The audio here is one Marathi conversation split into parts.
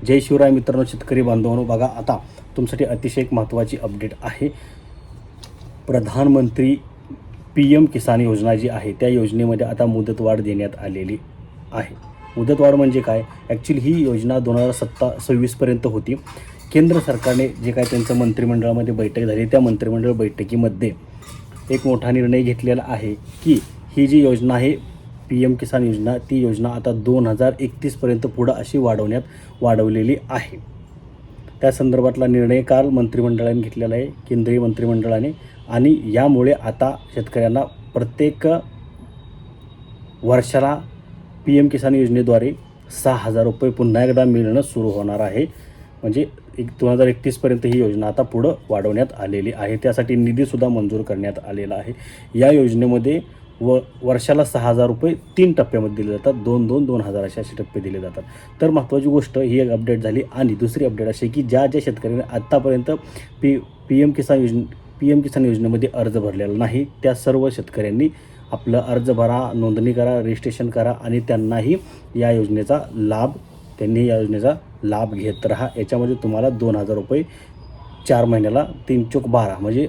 जय शिवराय मित्रांनो, शेतकरी बांधवांनो, बघा आता तुमच्यासाठी अतिशय एक महत्त्वाची अपडेट आहे. प्रधानमंत्री PM किसान योजना जी आहे त्या योजनेमध्ये आता मुदतवाढ देण्यात आलेली आहे. मुदतवाढ म्हणजे काय? ॲक्च्युली ही योजना 2026 पर्यंत होती. केंद्र सरकारने जे काय त्यांचं मंत्रिमंडळामध्ये बैठक झाली, त्या मंत्रिमंडळ बैठकीमध्ये एक मोठा निर्णय घेतलेला आहे की ही जी योजना आहे PM किसान योजना, ती योजना आता 2031 पर्यंत पुढं अशी वाढवलेली आहे. त्या संदर्भातला निर्णय काल मंत्रिमंडळाने घेतलेला आहे, केंद्रीय मंत्रिमंडळाने. आणि यामुळे आता शेतकऱ्यांना प्रत्येक वर्षाला PM किसान योजनेद्वारे 6,000 रुपये पुन्हा एकदा मिळणं सुरू होणार आहे. म्हणजे 2031 पर्यंत ही योजना आता पुढं वाढवण्यात आलेली आहे. त्यासाठी निधीसुद्धा मंजूर करण्यात आलेला आहे. या योजनेमध्ये वर्षाला 6,000 रुपये 3 टप्प्यामध्ये दिले जातात. 2,000 असे टप्पे दिले जातात. तर महत्त्वाची गोष्ट ही एक अपडेट झाली. आणि दुसरी अपडेट अशी की ज्या शेतकऱ्यांनी आत्तापर्यंत PM किसान योजनेमध्ये अर्ज भरलेला नाही, त्या सर्व शेतकऱ्यांनी आपलं अर्ज भरा, नोंदणी करा, रजिस्ट्रेशन करा आणि त्यांनी या योजनेचा लाभ घेत राहा. याच्यामध्ये तुम्हाला 2,000 रुपये 4 महिन्याला 3 चोक 12 म्हणजे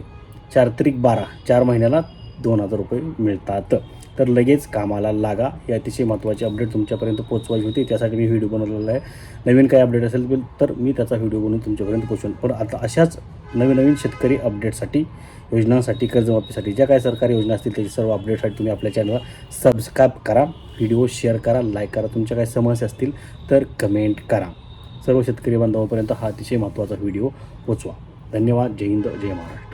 4 त्रिक 12 4 महिन्याला 2,000 रुपये मिळतात. तर लगेच कामाला लागा. ही अतिशय महत्त्वाची अपडेट तुमच्यापर्यंत पोहोचवायची होती, त्यासाठी मी व्हिडिओ बनवलेला आहे. नवीन काही अपडेट असेल तर मी त्याचा व्हिडिओ बनवून तुमच्यापर्यंत पोहोचवेन. पण आता अशाच नवीन शेतकरी अपडेटसाठी, योजनांसाठी, कर्जमाफीसाठी ज्या काही सरकारी योजना असतील त्याची सर्व अपडेटसाठी तुम्ही आपल्या चॅनलला सबस्क्राईब करा, व्हिडिओ शेअर करा, लाईक करा. तुमच्या काही समस्या असतील तर कमेंट करा. सर्व शेतकरी बांधवांपर्यंत हा अतिशय महत्त्वाचा व्हिडिओ पोहोचवा. धन्यवाद. जय हिंद, जय महाराष्ट्र.